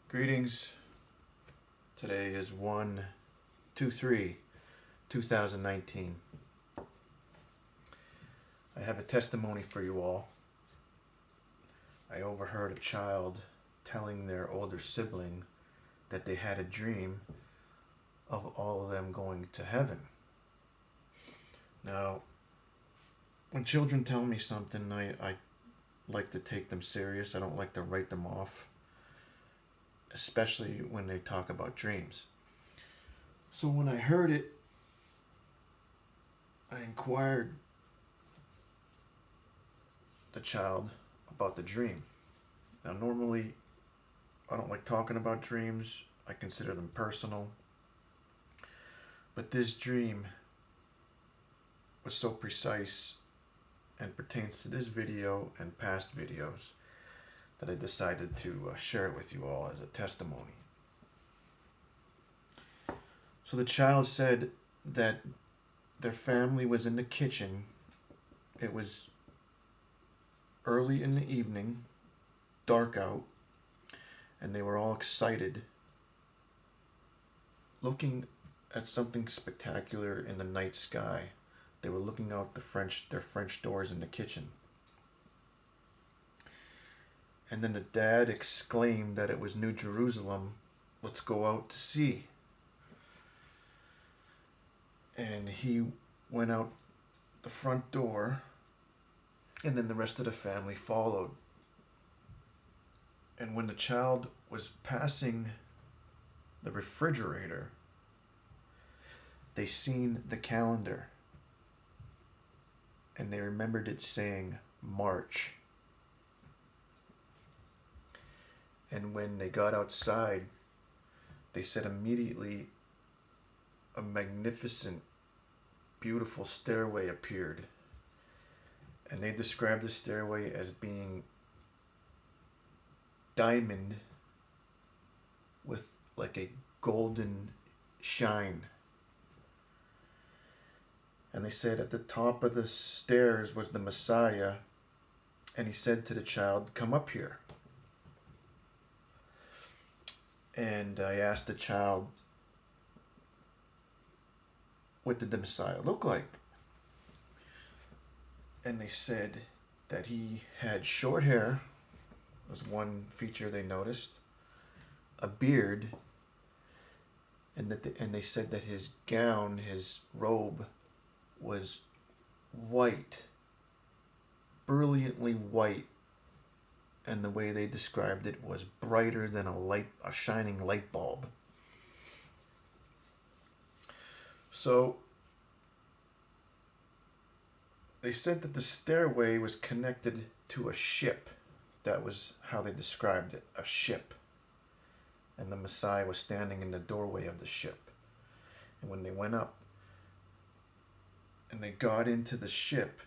Greetings. Today is 1/2/3/2019. I have a testimony for you all. I overheard a child telling their older sibling that they had a dream of all of them going to heaven. Now, when children tell me something, I like to take them serious. I don't like to write them off, especially when they talk about dreams. So when I heard it, I inquired the child about the dream. Now, normally, I don't like talking about dreams. I consider them personal. But this dream was so precise and pertains to this video and past videos that I decided to share it with you all as a testimony. So the child said that their family was in the kitchen. It was early in the evening, dark out, and they were all excited, looking at something spectacular in the night sky. They were looking out their French doors in the kitchen. And then the dad exclaimed that it was New Jerusalem. Let's go out to see. And he went out the front door, and then the rest of the family followed. And when the child was passing the refrigerator, they seen the calendar, and they remembered it saying March. And when they got outside, they said immediately a magnificent, beautiful stairway appeared. And they described the stairway as being diamond with like a golden shine. And they said at the top of the stairs was the Messiah, and he said to the child, "Come up here." And I asked the child, what did the Messiah look like? And they said that he had short hair, was one feature they noticed, a beard, and they said that his gown, his robe, was white, brilliantly white, and the way they described it was brighter than a shining light bulb. So they said that the stairway was connected to a ship. That was how they described it, a ship. And the Messiah was standing in the doorway of the ship. And when they went up and they got into the ship,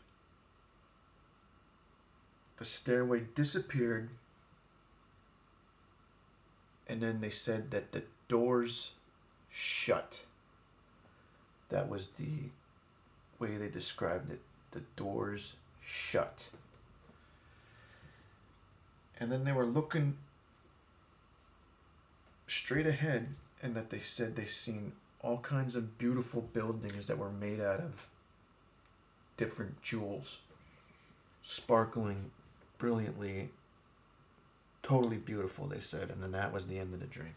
the stairway disappeared, and then they said that the doors shut. That was the way they described it. The doors shut. And then they were looking straight ahead, and that they said they seen all kinds of beautiful buildings that were made out of different jewels, sparkling brilliantly, totally beautiful, they said. And then that was the end of the dream.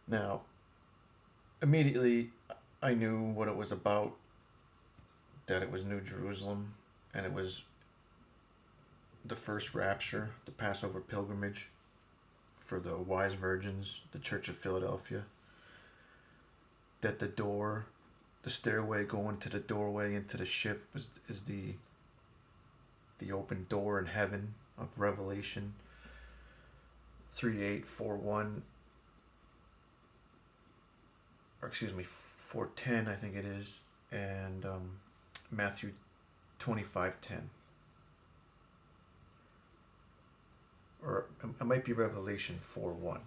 Now, immediately I knew what it was about, that it was New Jerusalem, and it was the first rapture, the Passover pilgrimage for the wise virgins, the Church of Philadelphia. That the stairway going to the doorway into the ship is the open door in heaven of Revelation 3:8, 4:1, or 4:10, I think it is, and Matthew 25:10. Or it might be Revelation 4:1.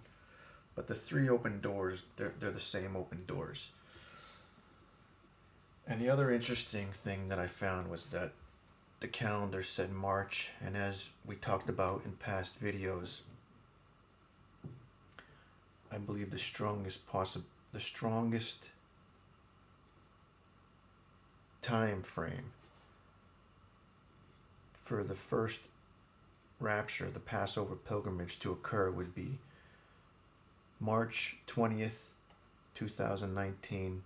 But the three open doors, they're the same open doors. And the other interesting thing that I found was that the calendar said March, and as we talked about in past videos, I believe the strongest time frame for the first rapture, the Passover pilgrimage, to occur would be March 20th, 2019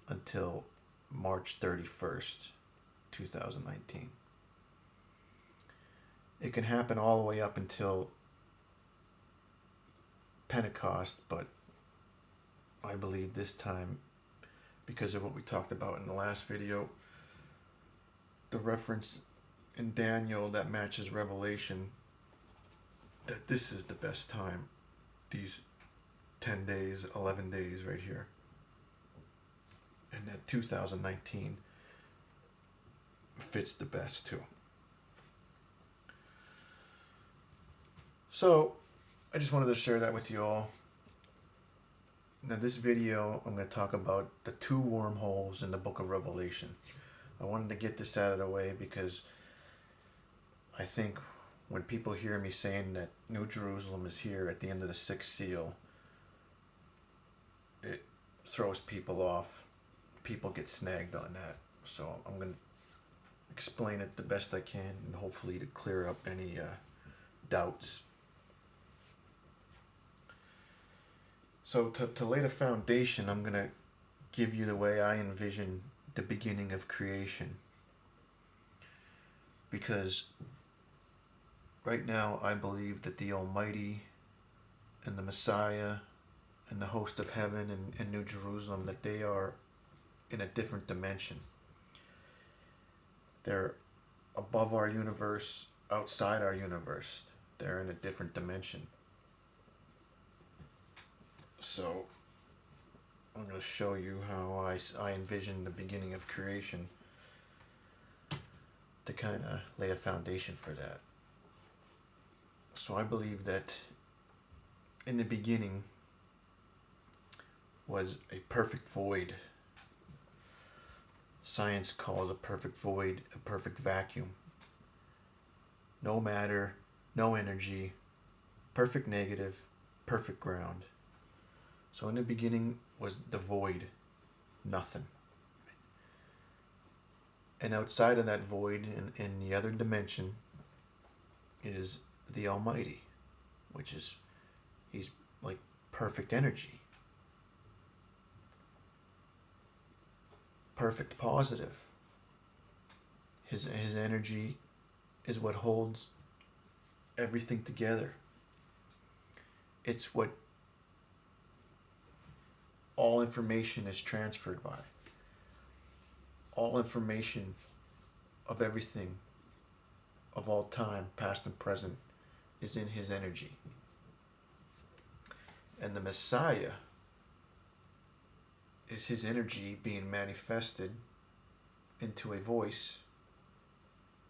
until March 31st, 2019. It can happen all the way up until Pentecost, but I believe this time, because of what we talked about in the last video, the reference in Daniel that matches Revelation, that this is the best time. These 10 days, 11 days right here. And that 2019 fits the best too. So, I just wanted to share that with you all. Now this video, I'm going to talk about the 2 wormholes in the book of Revelation. I wanted to get this out of the way because I think when people hear me saying that New Jerusalem is here at the end of the 6th seal, it throws people off. People get snagged on that. So I'm going to explain it the best I can, and hopefully to clear up any doubts. So to lay the foundation, I'm going to give you the way I envision the beginning of creation. Because right now I believe that the Almighty and the Messiah and the host of heaven and New Jerusalem, that they are in a different dimension. They're above our universe, outside our universe. They're in a different dimension. So I'm going to show you how I envision the beginning of creation to kind of lay a foundation for that. So I believe that in the beginning was a perfect void. Science calls a perfect void a perfect vacuum. No matter, no energy, perfect negative, perfect ground. So in the beginning was the void, nothing. And outside of that void, in the other dimension, is the Almighty, which is, he's like perfect energy. Perfect positive. His energy is what holds everything together. It's what all information is transferred by. All information of everything, of all time, past and present, is in his energy. And the Messiah is his energy being manifested into a voice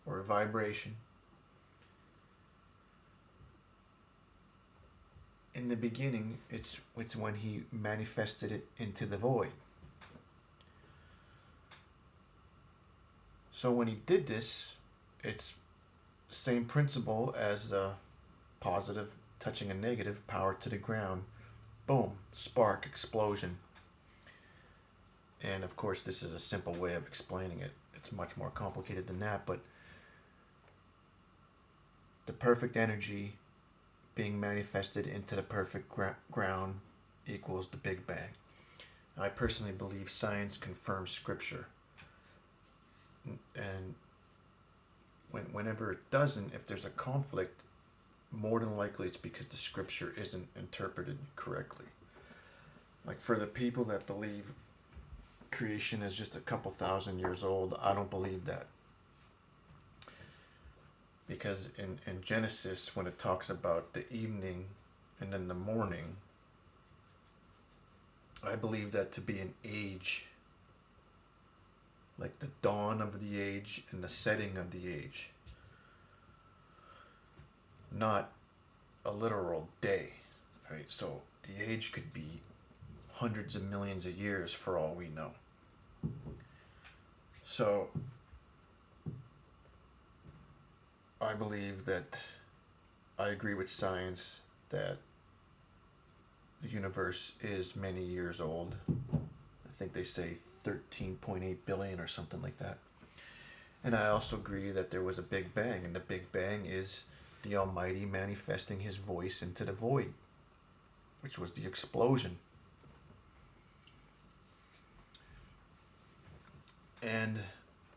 or a vibration. In the beginning, it's when he manifested it into the void. So when he did this, it's the same principle as a positive touching a negative, power to the ground, boom, spark, explosion. And of course, this is a simple way of explaining it. It's much more complicated than that, but the perfect energy being manifested into the perfect ground equals the Big Bang. I personally believe science confirms Scripture. And whenever it doesn't, if there's a conflict, more than likely it's because the Scripture isn't interpreted correctly. Like for the people that believe creation is just a couple thousand years old, I don't believe that. Because in Genesis, when it talks about the evening and then the morning, I believe that to be an age, like the dawn of the age and the setting of the age, not a literal day, right? So the age could be hundreds of millions of years for all we know. So I believe that I agree with science that the universe is many years old. I think they say 13.8 billion or something like that. And I also agree that there was a Big Bang, and the Big Bang is the Almighty manifesting his voice into the void, which was the explosion. And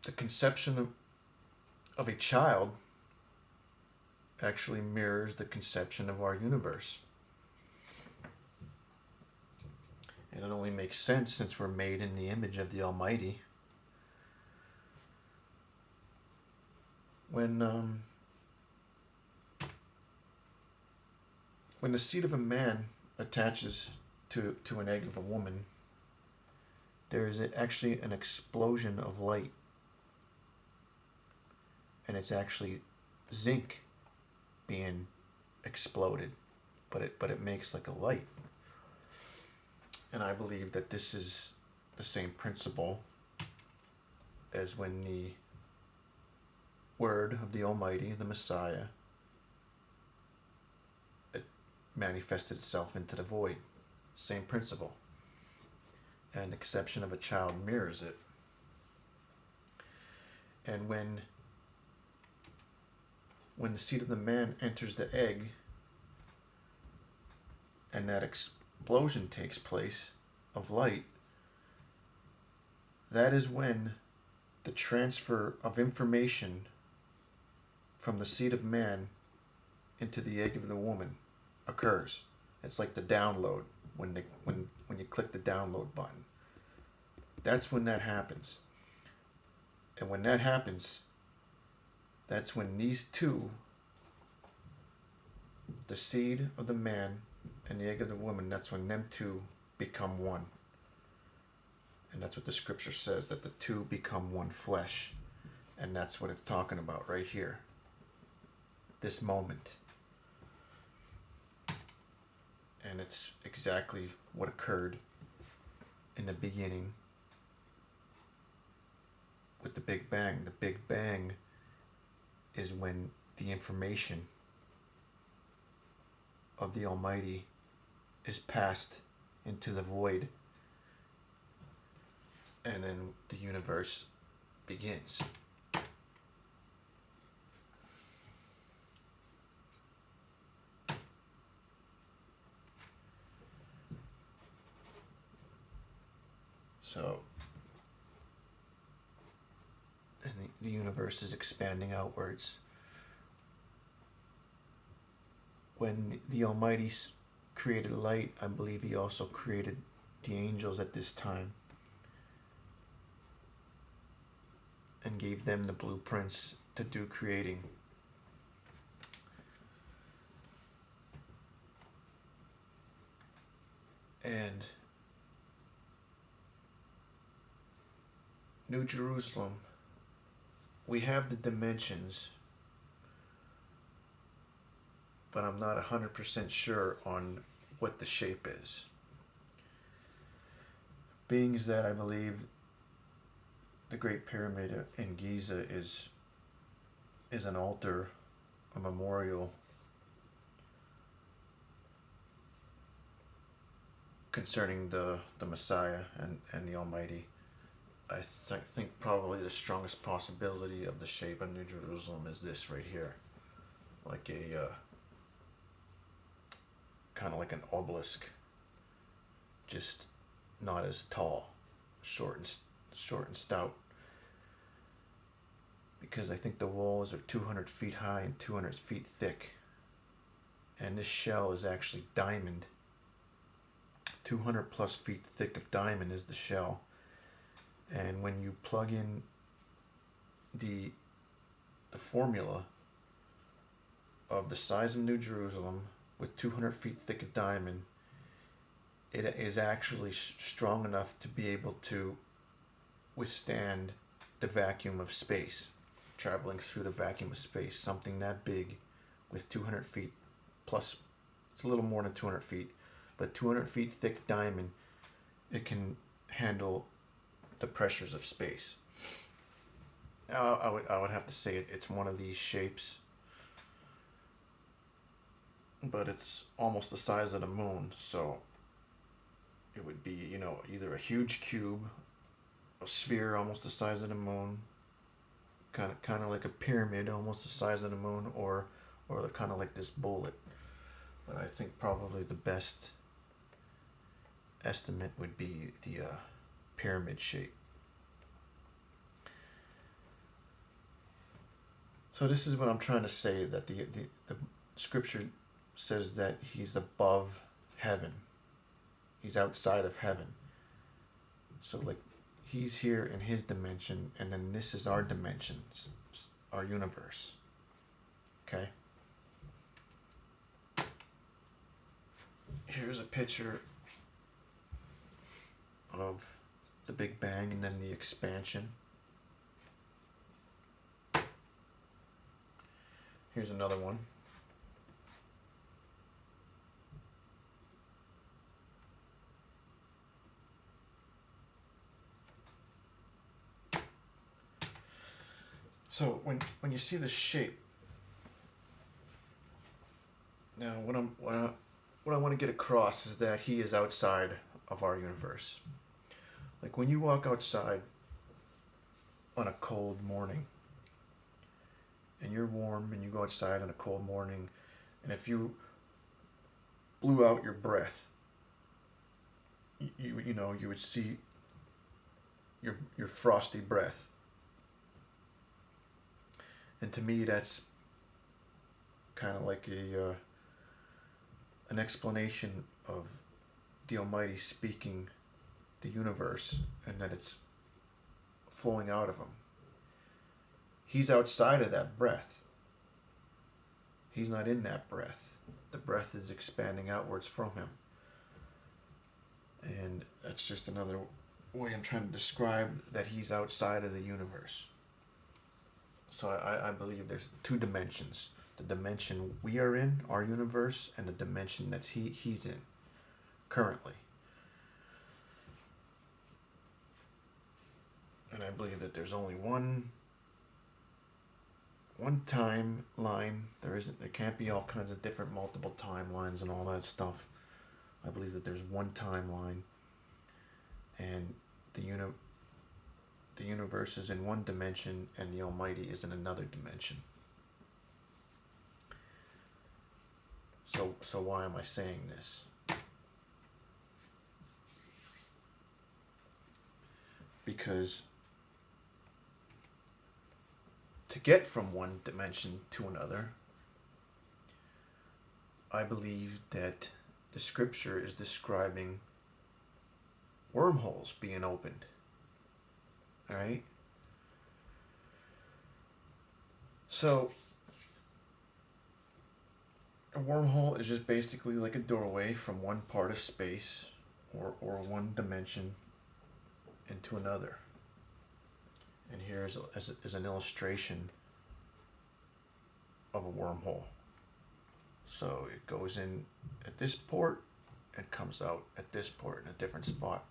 the conception of a child actually mirrors the conception of our universe. And it only makes sense since we're made in the image of the Almighty. When the seed of a man attaches to an egg of a woman, there is actually an explosion of light. And it's actually zinc being exploded, but it makes like a light. And I believe that this is the same principle as when the Word of the Almighty, the Messiah, it manifested itself into the void. Same principle. And the conception of a child mirrors it. And when the seed of the man enters the egg and that explosion takes place of light, that is when the transfer of information from the seed of man into the egg of the woman occurs. It's like the download when you click the download button. That's when that happens. And when that happens, that's when these two, the seed of the man and the egg of the woman, that's when them two become one. And that's what the scripture says, that the two become one flesh. And that's what it's talking about right here. This moment. And it's exactly what occurred in the beginning with the Big Bang. The Big Bang is when the information of the Almighty is passed into the void, and then the universe begins. So, and the universe is expanding outwards. When the Almighty created light, I believe he also created the angels at this time and gave them the blueprints to do creating. And New Jerusalem, we have the dimensions, but I'm not 100% sure on what the shape is. Being that I believe the Great Pyramid in Giza is an altar, a memorial concerning the Messiah and the Almighty. I think probably the strongest possibility of the shape of New Jerusalem is this right here, like a kind of like an obelisk, just not as tall, short and stout. Because I think the walls are 200 feet high and 200 feet thick, and this shell is actually diamond. 200 plus feet thick of diamond is the shell. And when you plug in the formula of the size of New Jerusalem with 200 feet thick of diamond, it is actually strong enough to be able to withstand the vacuum of space, traveling through the vacuum of space. Something that big with 200 feet plus, it's a little more than 200 feet, but 200 feet thick diamond, it can handle the pressures of space. I would have to say it's one of these shapes. but it's almost the size of the moon. So it would be, either a huge cube, a sphere almost the size of the moon, kind of like a pyramid almost the size of the moon, or kind of like this bullet. But I think probably the best estimate would be the pyramid shape. So this is what I'm trying to say, that the scripture says that he's above heaven. He's outside of heaven. So like he's here in his dimension, and then this is our dimension, our universe. Okay? Here's a picture of the Big Bang and then the expansion. Here's another one. So when you see the shape, now what I want to get across is that he is outside of our universe. Like when you walk outside on a cold morning, and you're warm, and you go outside on a cold morning, and if you blew out your breath, you would see your frosty breath. And to me, that's kind of like an explanation of the Almighty speaking the universe, and that it's flowing out of him. He's outside of that breath. He's not in that breath. The breath is expanding outwards from him. And that's just another way I'm trying to describe that he's outside of the universe. So I believe there's two dimensions. The dimension we are in, our universe, and the dimension that he's in currently. And I believe that there's only one timeline. There can't be all kinds of different multiple timelines and all that stuff. I believe that there's one timeline, and the universe is in one dimension, and the Almighty is in another dimension. So why am I saying this? Because to get from one dimension to another, I believe that the scripture is describing wormholes being opened. All right? So a wormhole is just basically like a doorway from one part of space or one dimension into another. And here is an illustration of a wormhole. So it goes in at this port and comes out at this port in a different spot.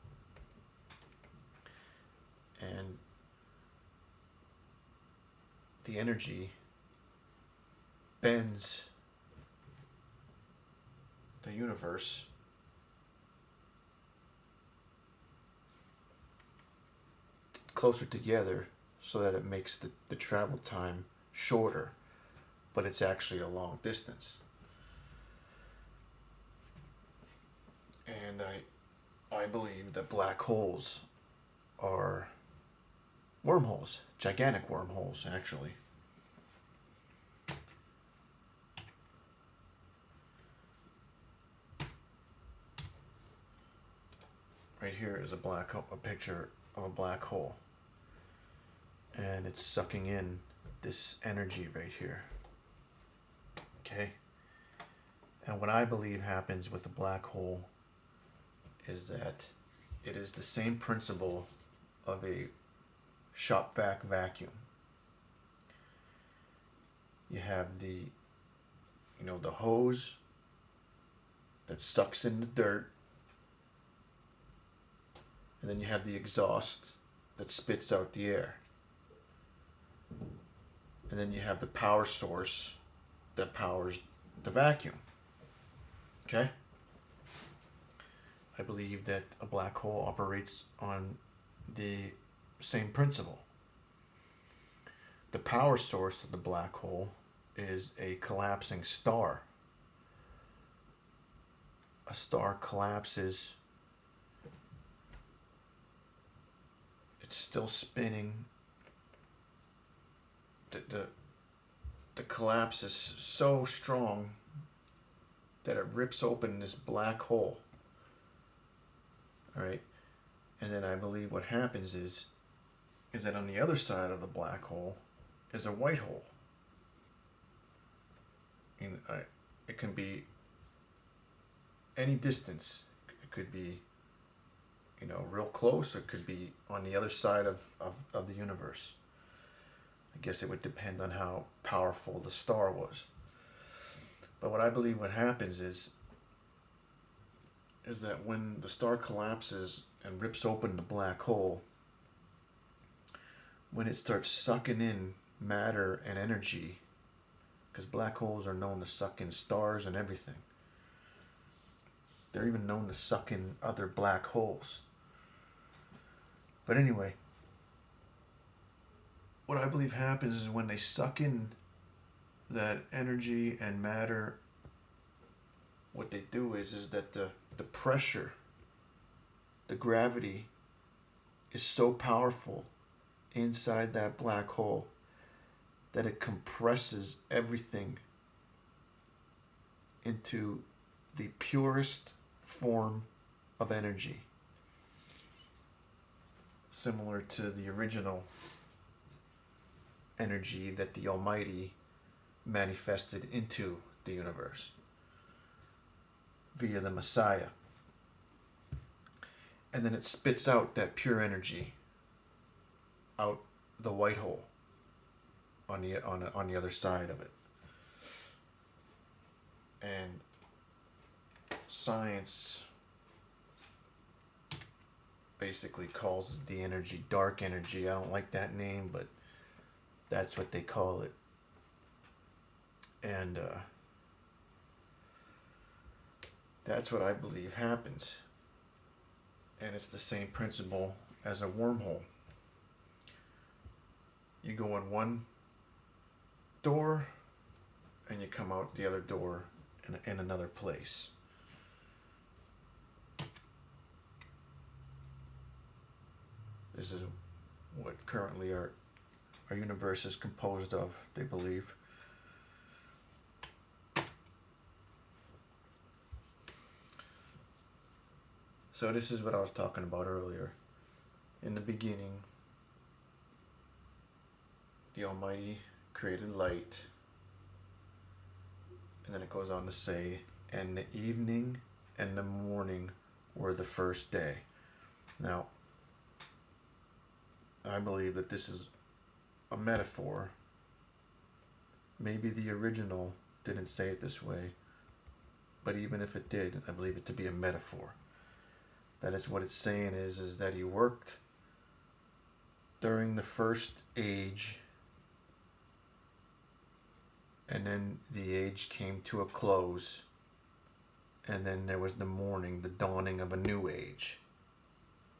And the energy bends the universe closer together so that it makes the travel time shorter, but it's actually a long distance. And I believe that black holes are wormholes, gigantic wormholes, actually. Right here is a picture of a black hole, and it's sucking in this energy right here. Okay? And what I believe happens with a black hole is that it is the same principle of a shop vac vacuum. You have the hose that sucks in the dirt, and then you have the exhaust that spits out the air. And then you have the power source that powers the vacuum. Okay? I believe that a black hole operates on the same principle. The power source of the black hole is a collapsing star. A star collapses, it's still spinning. The collapse is so strong that it rips open this black hole. All right? And then I believe what happens is that on the other side of the black hole is a white hole. And it can be any distance. It could be, real close. It could be on the other side of the universe. I guess it would depend on how powerful the star was. But what I believe what happens is that when the star collapses and rips open the black hole, when it starts sucking in matter and energy, because black holes are known to suck in stars and everything. They're even known to suck in other black holes. But anyway, what I believe happens is when they suck in that energy and matter, what they do is that the pressure, the gravity is so powerful inside that black hole that it compresses everything into the purest form of energy, similar to the original energy that the Almighty manifested into the universe via the Messiah. And then it spits out that pure energy out the white hole on the other side of it. And science basically calls the energy dark energy. I don't like that name, but that's what they call it. And that's what I believe happens. And it's the same principle as a wormhole. You go in one door and you come out the other door in another place. This is what currently our universe is composed of, they believe. So this is what I was talking about earlier. In the beginning, the Almighty created light. And then it goes on to say, and the evening and the morning were the first day. Now, I believe that this is a metaphor. Maybe the original didn't say it this way, but even if it did, I believe it to be a metaphor. That is what it's saying is that he worked during the first age, and then the age came to a close, and then there was the morning, the dawning of a new age.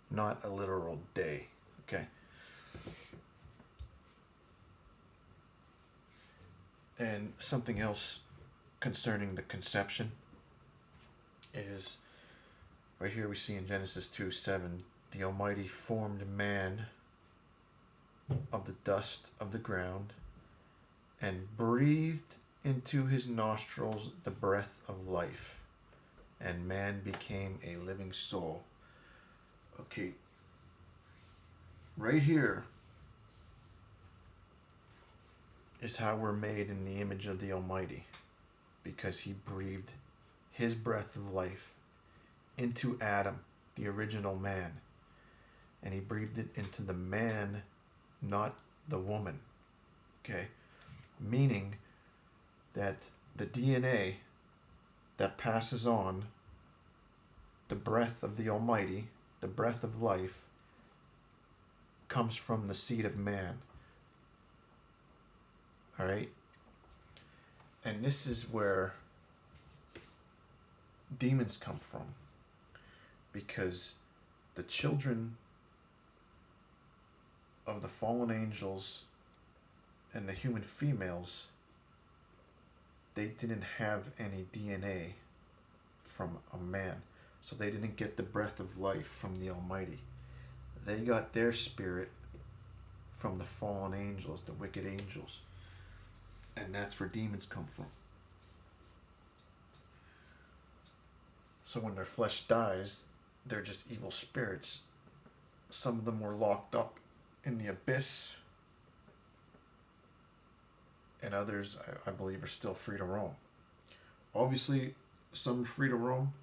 Not a literal day, okay? And something else concerning the conception is, right here we see in Genesis 2:7, the Almighty formed man of the dust of the ground and breathed into his nostrils the breath of life, and man became a living soul. Okay, right here is how we're made in the image of the Almighty, because he breathed his breath of life into Adam, the original man, and he breathed it into the man, not the woman. Okay, meaning that the DNA that passes on the breath of the Almighty, the breath of life, comes from the seed of man. All right, and this is where demons come from, because the children of the fallen angels and the human females, they didn't have any DNA from a man. So they didn't get the breath of life from the Almighty. They got their spirit from the fallen angels, the wicked angels. And that's where demons come from. So when their flesh dies, they're just evil spirits. Some of them were locked up in the abyss, and others, I believe, are still free to roam. Obviously, some are free to roam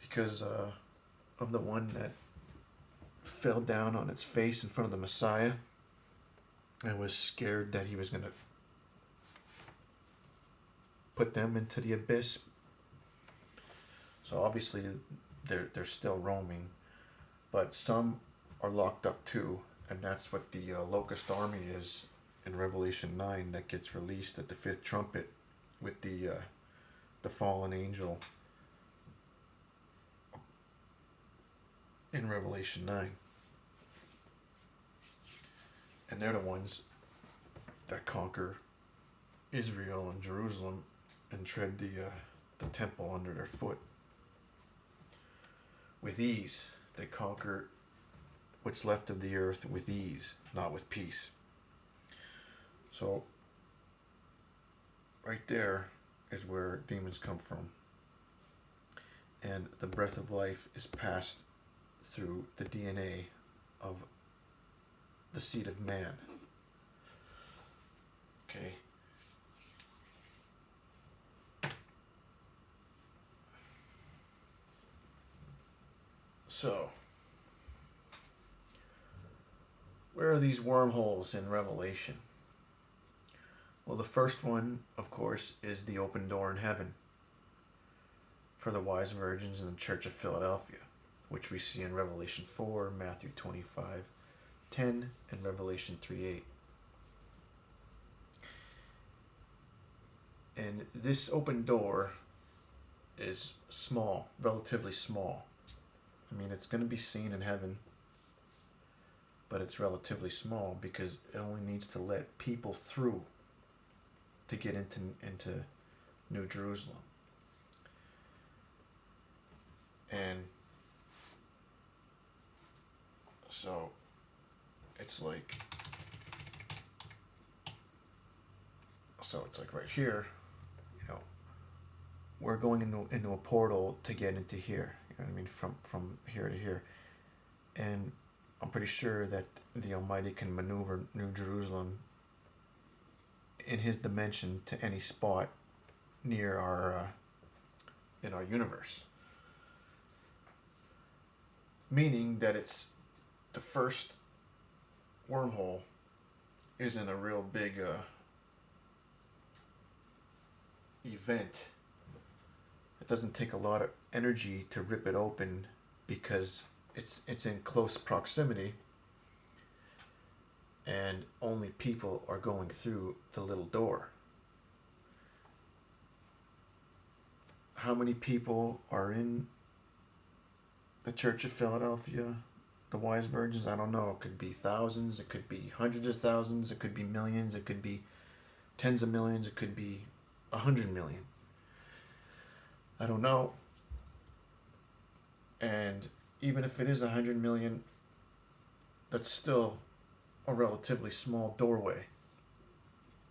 because of the one that fell down on its face in front of the Messiah and was scared that he was going to put them into the abyss. So obviously they're still roaming, but some are locked up too, and that's what the locust army is in Revelation 9 that gets released at the fifth trumpet with the fallen angel in Revelation 9. And they're the ones that conquer Israel and Jerusalem and tread the temple under their foot. With ease, they conquer what's left of the earth with ease, not with peace. So, right there is where demons come from. And the breath of life is passed through the DNA of the seed of man. Okay. So, where are these wormholes in Revelation? Well, the first one, of course, is the open door in heaven for the wise virgins in the Church of Philadelphia, which we see in Revelation 4, Matthew 25:10, and Revelation 3:8. And this open door is small, relatively small. I mean, it's going to be seen in heaven, but it's relatively small because it only needs to let people through to get into New Jerusalem. And so it's like right here, we're going into a portal to get into here. You know what I mean? From here to here. And I'm pretty sure that the Almighty can maneuver New Jerusalem in his dimension to any spot near our in our universe. Meaning that it's the first wormhole isn't a real big event. It doesn't take a lot of energy to rip it open because it's in close proximity, and only people are going through the little door. How many people are in the Church of Philadelphia, the wise virgins? I don't know. It could be thousands, it could be hundreds of thousands, it could be millions, it could be tens of millions, it could be 100 million. I don't know. And even if it is 100 million, that's still a relatively small doorway.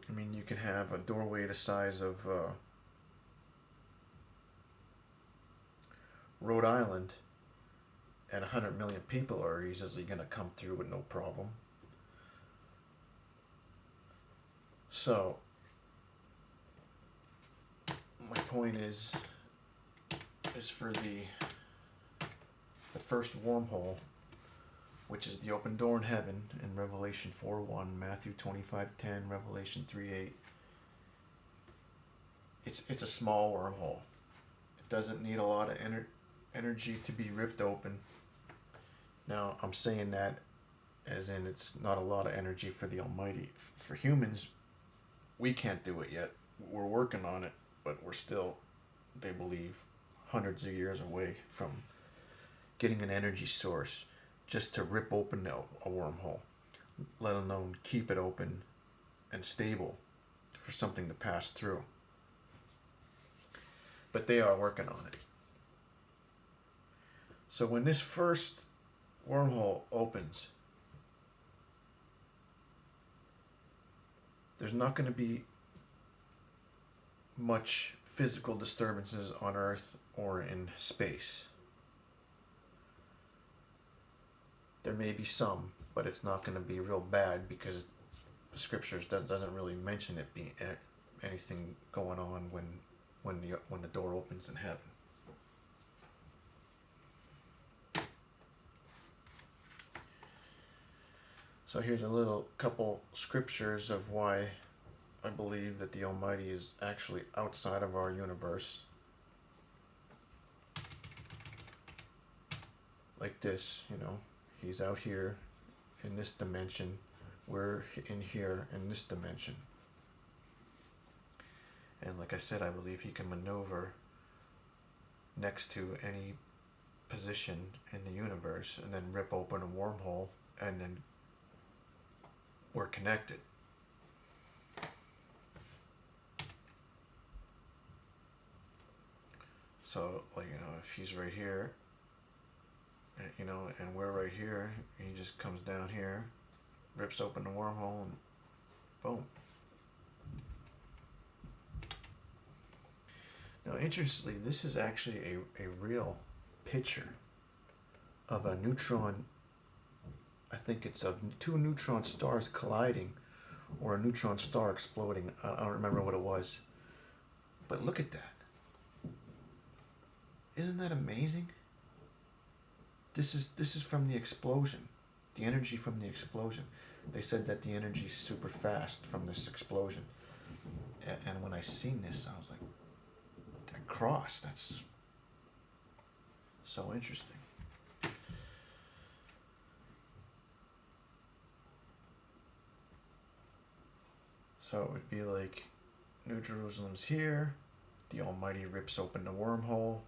I mean, you can have a doorway the size of Rhode Island, and 100 million people are easily going to come through with no problem. So, my point is for the first wormhole, which is the open door in heaven in Revelation 4:1, Matthew 25:10, Revelation 3:8. It's a small wormhole. It doesn't need a lot of energy to be ripped open. Now, I'm saying that as in it's not a lot of energy for the Almighty. For humans, we can't do it yet. We're working on it, but we're still they believe, hundreds of years away from getting an energy source just to rip open a wormhole, let alone keep it open and stable for something to pass through. But they are working on it. So when this first wormhole opens, there's not going to be much physical disturbances on Earth or in space. There may be some, but it's not going to be real bad because the scriptures doesn't really mention it being anything going on when the door opens in heaven. So here's a little couple scriptures of why I believe that the Almighty is actually outside of our universe. Like this, He's out here in this dimension. We're in here in this dimension. And like I said, I believe he can maneuver next to any position in the universe and then rip open a wormhole, and then we're connected. So, if he's right here, and we're right here, he just comes down here, rips open the wormhole, and boom. Now, interestingly, this is actually a real picture of a neutron. I think it's of two neutron stars colliding, or a neutron star exploding. I don't remember what it was. But look at that. Isn't that amazing? This is from the explosion. The energy from the explosion. They said that the energy is super fast from this explosion. And when I seen this, I was like, that cross, that's so interesting. So it would be like New Jerusalem's here, the Almighty rips open the wormhole,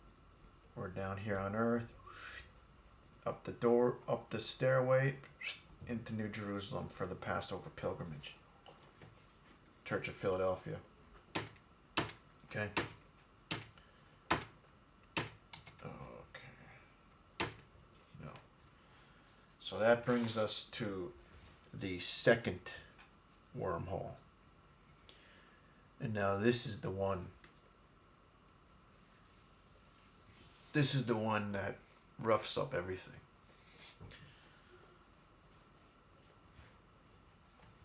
we're down here on earth, up the door, up the stairway, into New Jerusalem for the Passover pilgrimage. Church of Philadelphia. Okay. No. So that brings us to the second wormhole. And now this is the one. This is the one that roughs up everything.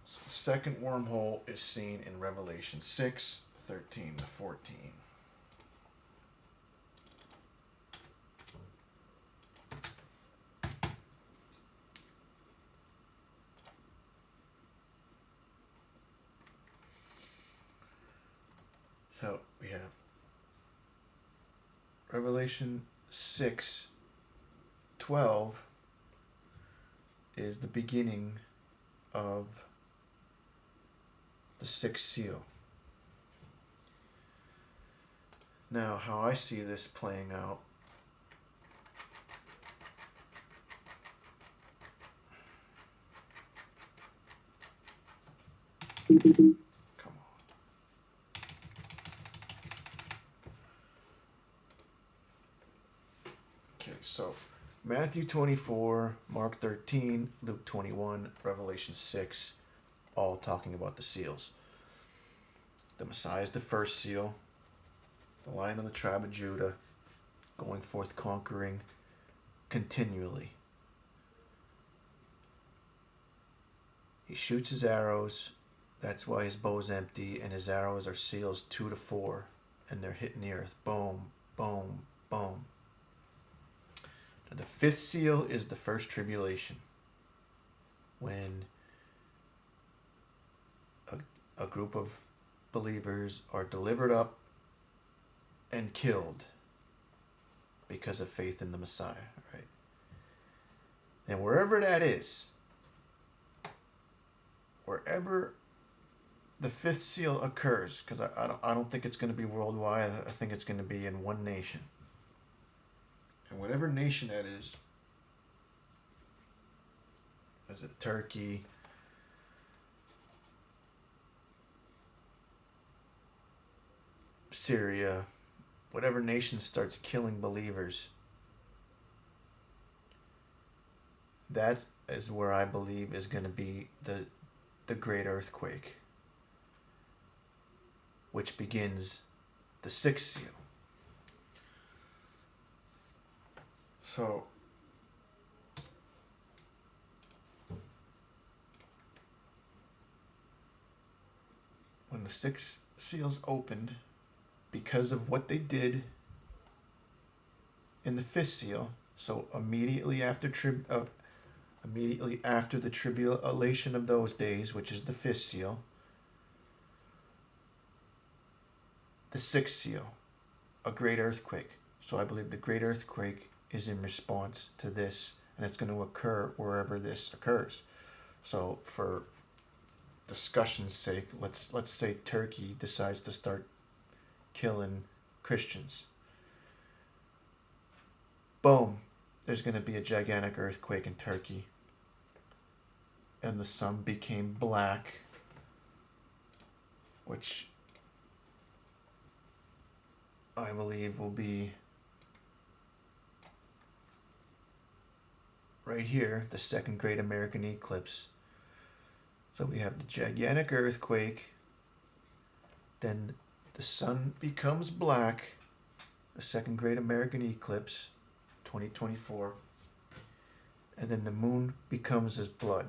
So the second wormhole is seen in Revelation 6:13 to 14. So we have Revelation 6:12 is the beginning of the sixth seal. Now, how I see this playing out, come on. Okay, so Matthew 24, Mark 13, Luke 21, Revelation 6, all talking about the seals. The Messiah is the first seal, the Lion of the tribe of Judah, going forth conquering continually. He shoots his arrows, that's why his bow's empty, and his arrows are seals 2 to 4, and they're hitting the earth. Boom, boom, boom. Now, the fifth seal is the first tribulation, when a group of believers are delivered up and killed because of faith in the Messiah, right? And wherever that is, wherever the fifth seal occurs, because I don't think it's going to be worldwide. I think it's going to be in one nation. And whatever nation that is it Turkey, Syria, whatever nation starts killing believers, that is where I believe is going to be the great earthquake, which begins the sixth seal. So, when the six seals opened, because of what they did in the fifth seal, so immediately after the tribulation of those days, which is the fifth seal, the sixth seal, a great earthquake. So I believe the great earthquake is in response to this, and it's going to occur wherever this occurs. So for discussion's sake, let's say Turkey decides to start killing Christians. Boom, there's going to be a gigantic earthquake in Turkey, and the sun became black, which I believe will be right here, the second great American eclipse. So we have the gigantic earthquake, then the sun becomes black, the second great American eclipse, 2024, and then the moon becomes as blood.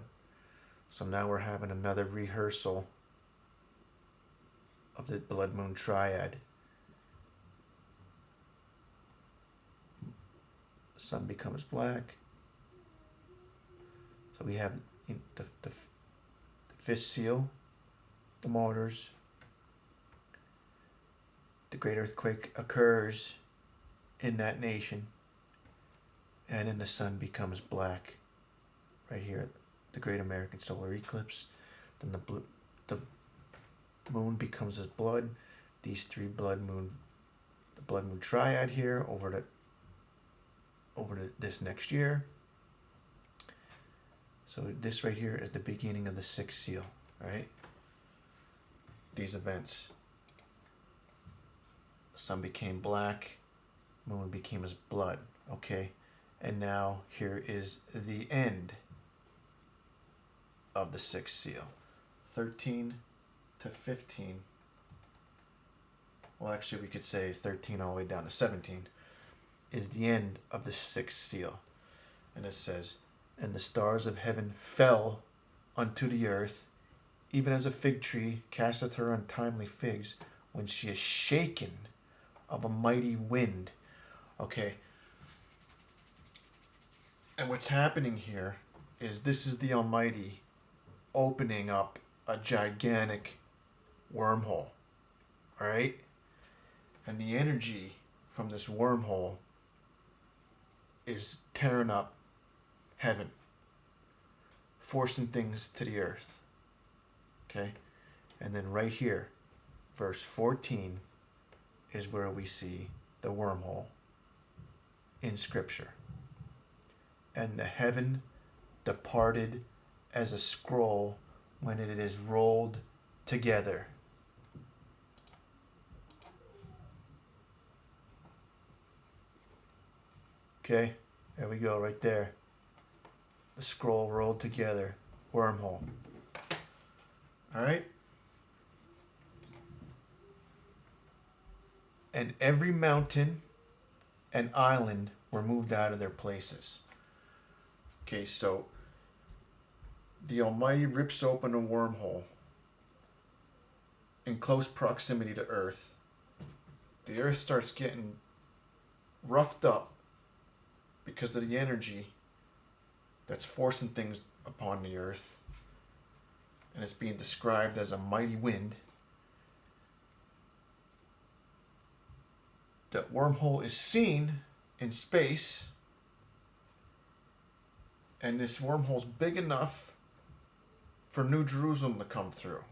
So now we're having another rehearsal of the blood moon triad. Sun becomes black. So we have the fifth seal, the martyrs. The great earthquake occurs in that nation, and then the sun becomes black. Right here, the great American solar eclipse. Then the moon becomes as blood. These three the blood moon triad here over to this next year. So this right here is the beginning of the sixth seal, right? These events. Sun became black, moon became as blood, okay? And now here is the end of the sixth seal. 13 to 15. Well, actually we could say 13 all the way down to 17 is the end of the sixth seal. And it says, "And the stars of heaven fell unto the earth, even as a fig tree casteth her untimely figs when she is shaken of a mighty wind." Okay. And what's happening here is this is the Almighty opening up a gigantic wormhole. Alright? And the energy from this wormhole is tearing up heaven, forcing things to the earth. Okay? And then right here, verse 14 is where we see the wormhole in Scripture. "And the heaven departed as a scroll when it is rolled together." Okay, there we go, right there. The scroll rolled together, wormhole. All right? "And every mountain and island were moved out of their places." Okay, so the Almighty rips open a wormhole in close proximity to Earth. The Earth starts getting roughed up because of the energy that's forcing things upon the Earth. And it's being described as a mighty wind. That wormhole is seen in space, and this wormhole's big enough for New Jerusalem to come through.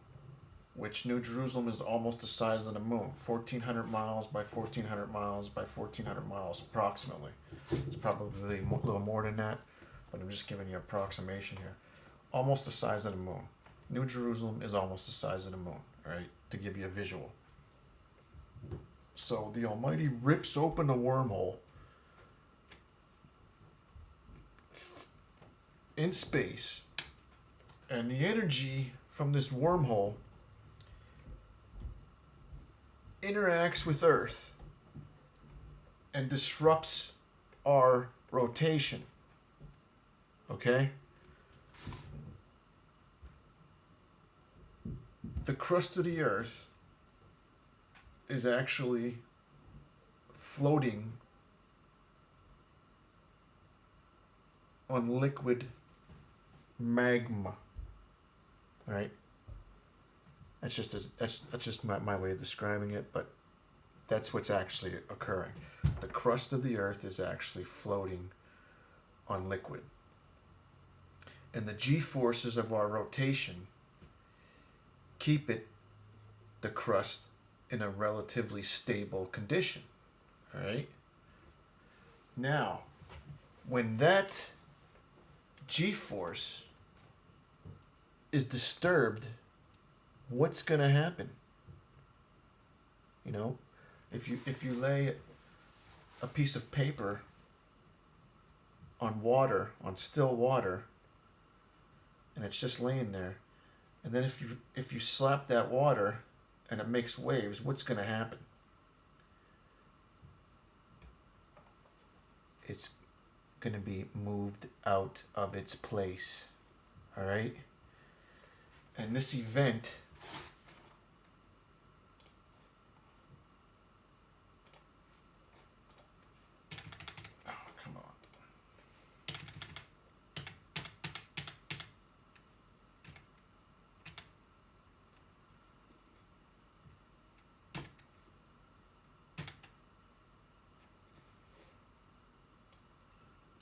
which New Jerusalem is almost the size of the moon, 1,400 miles by 1,400 miles by 1,400 miles approximately. It's probably a little more than that, but I'm just giving you an approximation here. Almost the size of the moon. New Jerusalem is almost the size of the moon, right? To give you a visual. So the Almighty rips open the wormhole in space, and the energy from this wormhole interacts with Earth and disrupts our rotation. Okay? The crust of the Earth is actually floating on liquid magma. All right? That's just my way of describing it, but that's what's actually occurring. The crust of the Earth is actually floating on liquid. And the G-forces of our rotation keep the crust, in a relatively stable condition. All right? Now, when that G-force is disturbed, what's going to happen? You know, if you lay a piece of paper on water, on still water, and it's just laying there, and then if you slap that water and it makes waves, what's going to happen? It's going to be moved out of its place. All right? And this event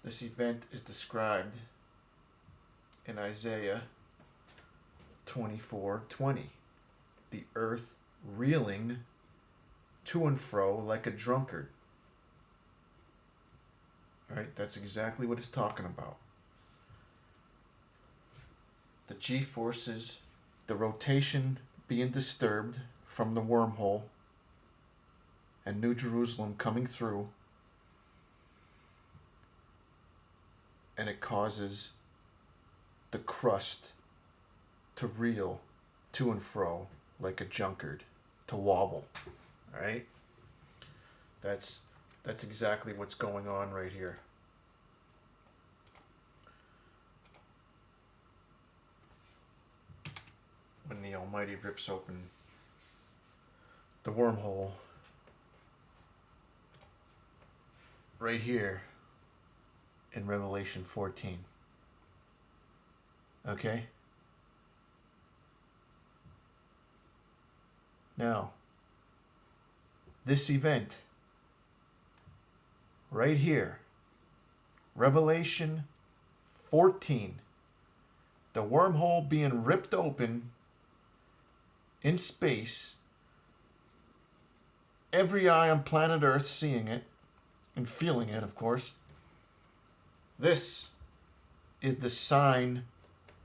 This event is described in Isaiah 24:20. The earth reeling to and fro like a drunkard. Right? That's exactly what it's talking about. The G-forces, the rotation being disturbed from the wormhole, and New Jerusalem coming through, and it causes the crust to reel to and fro like a drunkard, to wobble. All right? That's exactly what's going on right here. When the Almighty rips open the wormhole right here in Revelation 14. Okay? Now, this event right here, Revelation 14, the wormhole being ripped open in space, every eye on planet Earth seeing it and feeling it, of course. This is the sign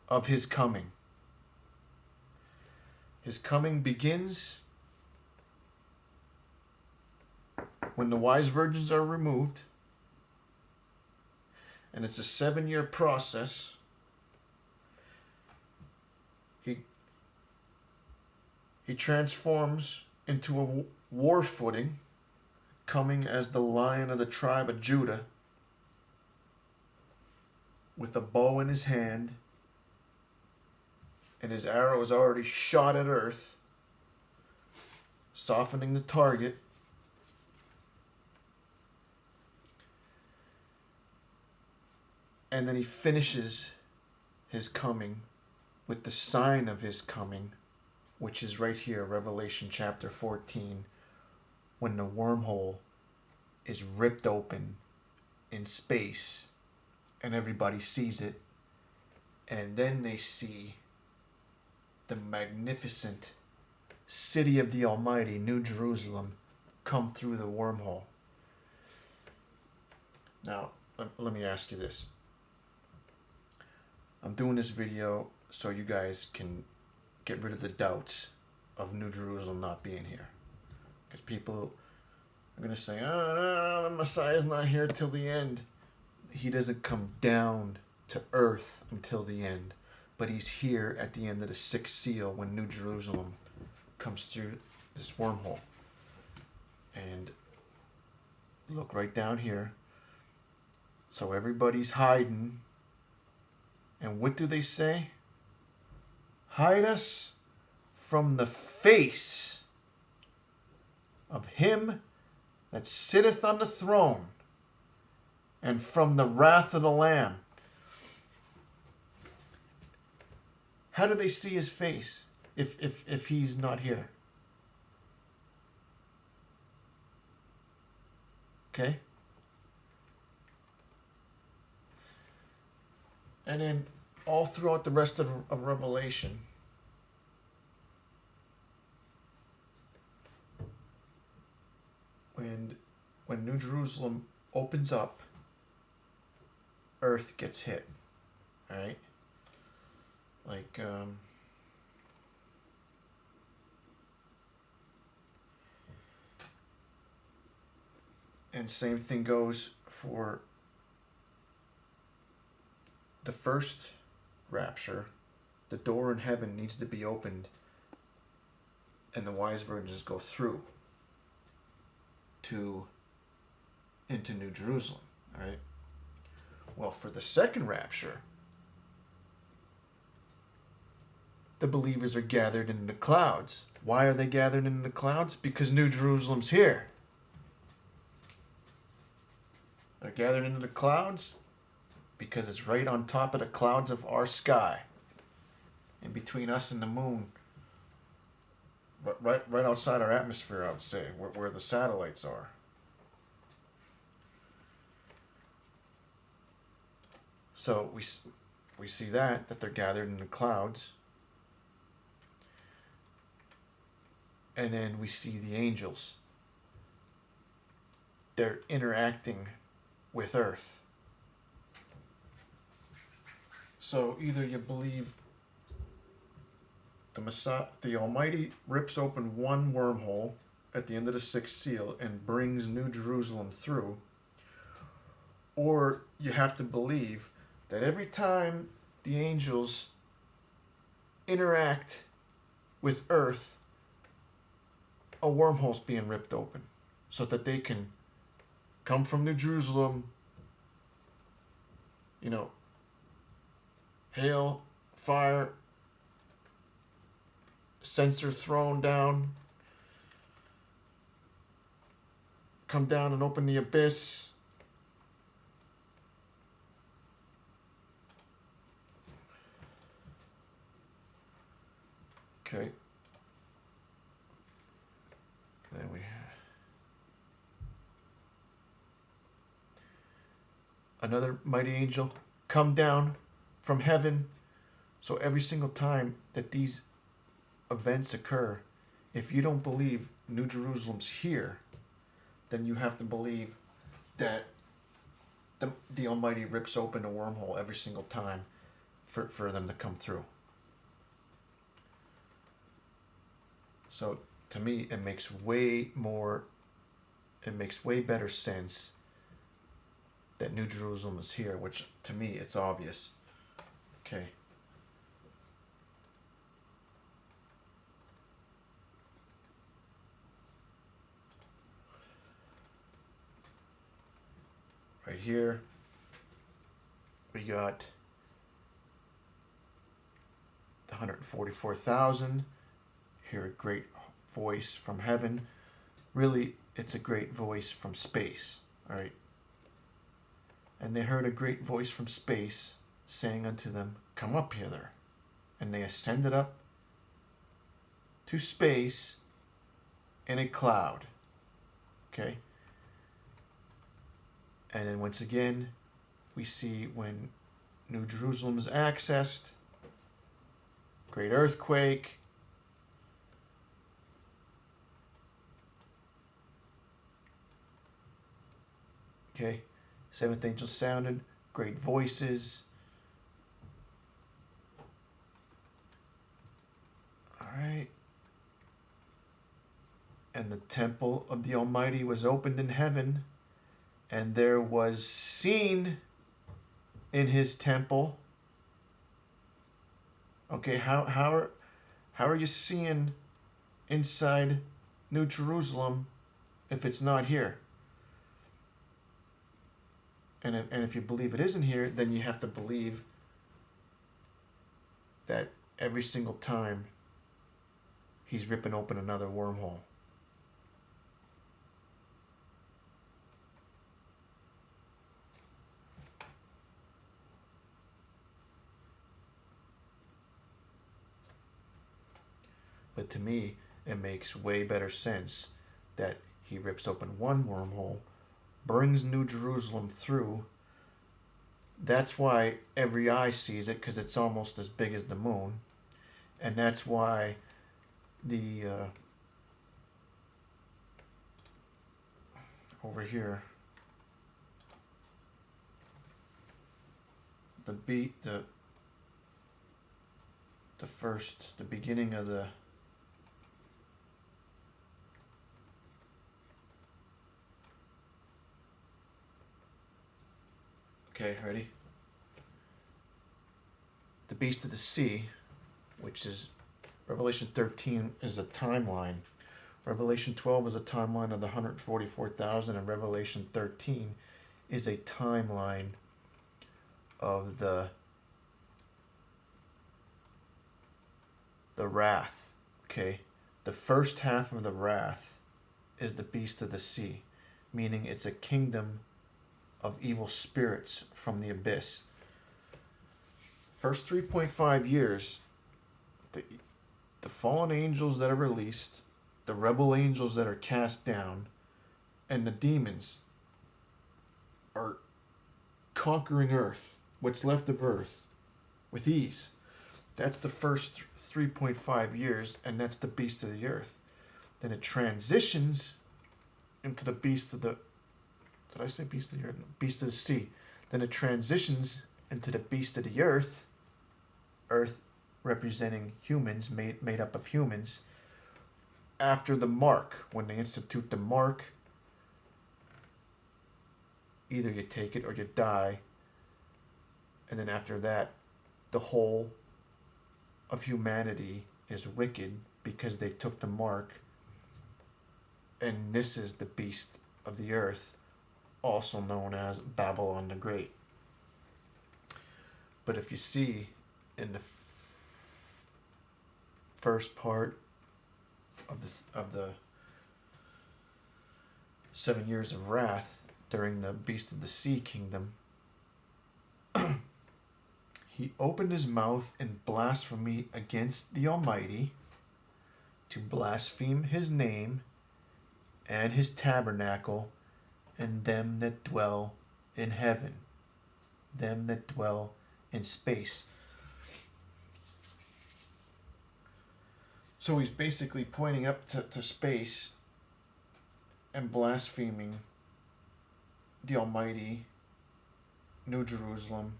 of his coming. His coming begins when the wise virgins are removed, and it's a 7-year process. He transforms into a war footing, coming as the Lion of the tribe of Judah, with a bow in his hand, and his arrow is already shot at earth, softening the target. And then he finishes his coming with the sign of his coming, which is right here, Revelation chapter 14, when the wormhole is ripped open in space and everybody sees it, and then they see the magnificent city of the Almighty, New Jerusalem, come through the wormhole. Now, let me ask you this. I'm doing this video so you guys can get rid of the doubts of New Jerusalem not being here. Because people are going to say, oh, no, the Messiah's not here till the end. He doesn't come down to earth until the end. But he's here at the end of the sixth seal when New Jerusalem comes through this wormhole. And look right down here. So everybody's hiding. And what do they say? Hide us from the face of him that sitteth on the throne, and from the wrath of the Lamb. How do they see his face if he's not here? Okay? And then all throughout the rest of Revelation, when New Jerusalem opens up, earth gets hit. Right? Like, and same thing goes for the first rapture. The door in heaven needs to be opened, and the wise virgins go through into New Jerusalem. All right. Well, for the second rapture, the believers are gathered in the clouds. Why are they gathered in the clouds? Because New Jerusalem's here. They're gathered into the clouds because it's right on top of the clouds of our sky. In between us and the moon. Right outside our atmosphere, I would say, where the satellites are. So we see that they're gathered in the clouds. And then we see the angels. They're interacting with earth. So either you believe the Messiah, the Almighty rips open one wormhole at the end of the sixth seal and brings New Jerusalem through, or you have to believe that every time the angels interact with earth, a wormhole's being ripped open so that they can come from New Jerusalem, hail, fire, censer thrown down, come down and open the abyss. Okay. Then we have another mighty angel come down from heaven. So every single time that these events occur, if you don't believe New Jerusalem's here, then you have to believe that the Almighty rips open a wormhole every single time for them to come through. So to me, it makes way better sense that New Jerusalem is here, which to me, it's obvious. Okay. Right here, we got the 144,000. Hear a great voice from heaven. Really, it's a great voice from space. All right. And they heard a great voice from space saying unto them, come up hither. And they ascended up to space in a cloud. Okay. And then once again, we see when New Jerusalem is accessed, great earthquake, Okay, seventh angel sounded, great voices. All right. And the temple of the Almighty was opened in heaven, and there was seen in his temple. Okay, how are you seeing inside New Jerusalem if it's not here? And if you believe it isn't here, then you have to believe that every single time he's ripping open another wormhole. But to me, it makes way better sense that he rips open one wormhole, brings New Jerusalem through. That's why every eye sees it, because it's almost as big as the moon. And that's why the over here, the beginning of the okay, ready? The beast of the sea, which is Revelation 13, is a timeline. Revelation 12 is a timeline of the 144,000, and Revelation 13 is a timeline of the wrath. Okay, the first half of the wrath is the beast of the sea, meaning it's a kingdom of evil spirits from the abyss. First 3.5 years, the fallen angels that are released, the rebel angels that are cast down, and the demons are conquering earth, what's left of earth, with ease. That's the first 3.5 years, and that's the beast of the earth. Then it transitions into the beast of the... Did I say beast of the earth? No, beast of the sea. Then it transitions into the beast of the earth. Earth representing humans, made up of humans. After the mark, when they institute the mark, either you take it or you die. And then after that, the whole of humanity is wicked because they took the mark. And this is the beast of the earth, also known as Babylon the Great. But if you see in the first part of the 7 years of wrath during the beast of the sea kingdom, he opened his mouth in blasphemy against the Almighty, to blaspheme his name and his tabernacle, and them that dwell in heaven, them that dwell in space. So he's basically pointing up to space and blaspheming the Almighty, New Jerusalem,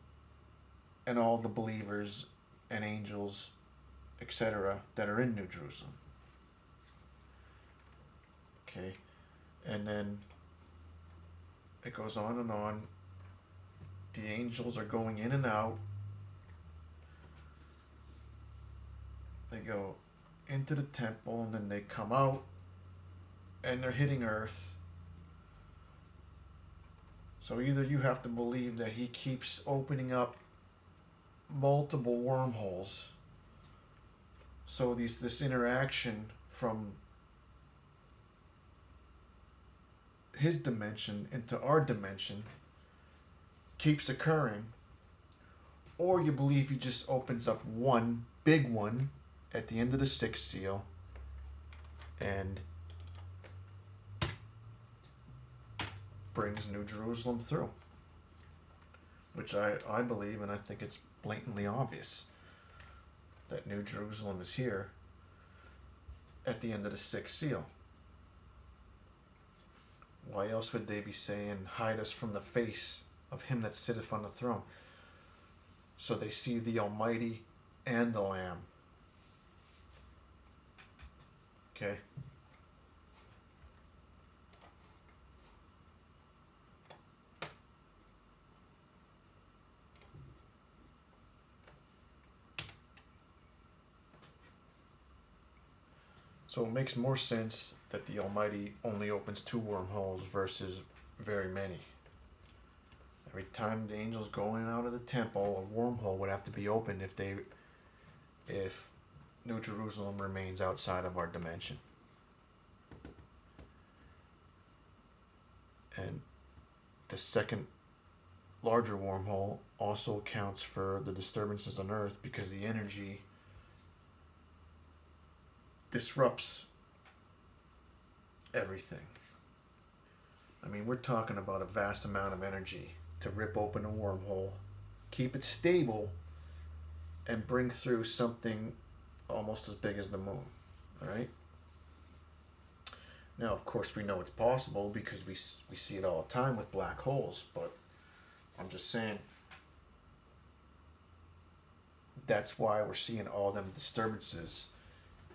and all the believers and angels, etc., that are in New Jerusalem. Okay, and then it goes on and on. The angels are going in and out. They go into the temple and then they come out and they're hitting earth. So either you have to believe that he keeps opening up multiple wormholes, so this interaction from his dimension into our dimension keeps occurring, or you believe he just opens up one big one at the end of the sixth seal and brings New Jerusalem through, which I believe, and I think it's blatantly obvious that New Jerusalem is here at the end of the sixth seal. Why else would they be saying, hide us from the face of him that sitteth on the throne? So they see the Almighty and the Lamb. Okay? So it makes more sense that the Almighty only opens 2 wormholes versus very many. Every time the angels go in and out of the temple, a wormhole would have to be opened if New Jerusalem remains outside of our dimension. And the second larger wormhole also accounts for the disturbances on Earth, because the energy disrupts everything. I mean, we're talking about a vast amount of energy to rip open a wormhole, keep it stable, and bring through something almost as big as the moon. All right? Now, of course, we know it's possible because we see it all the time with black holes, but I'm just saying that's why we're seeing all them disturbances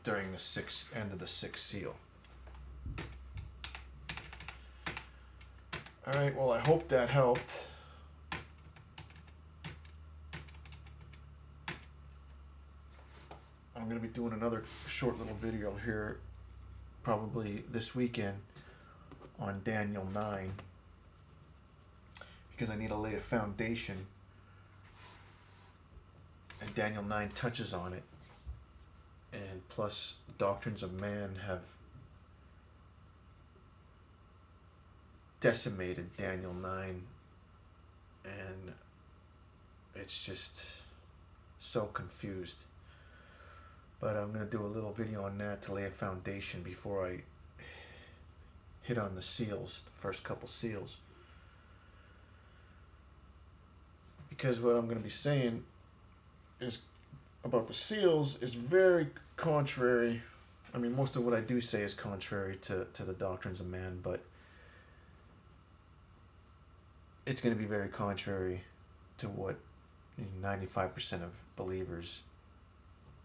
during the end of the 6th seal. Alright, well, I hope that helped. I'm going to be doing another short little video here probably this weekend on Daniel 9, because I need to lay a foundation, and Daniel 9 touches on it. And plus, doctrines of man have decimated Daniel 9, and it's just so confused. But I'm going to do a little video on that to lay a foundation before I hit on the seals, the first couple seals. Because what I'm going to be saying is about the seals is very contrary. I mean, most of what I do say is contrary to the doctrines of man, but it's going to be very contrary to what 95% of believers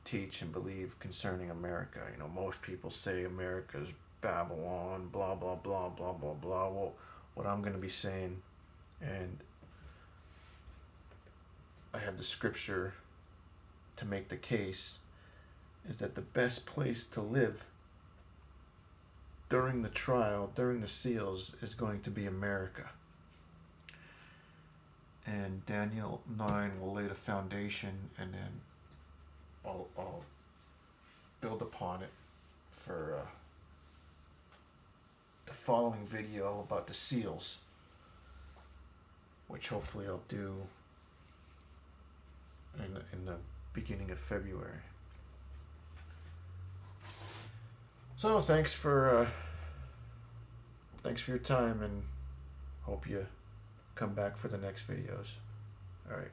teach and believe concerning America. You know, most people say America's Babylon, blah, blah, blah, blah, blah, blah. Well, what I'm going to be saying, and I have the scripture to make the case, is that the best place to live during the trial, during the seals, is going to be America. And Daniel 9 will lay the foundation, and then I'll build upon it for the following video about the seals, which hopefully I'll do in the beginning of February. So thanks for your time, and hope you come back for the next videos. All right.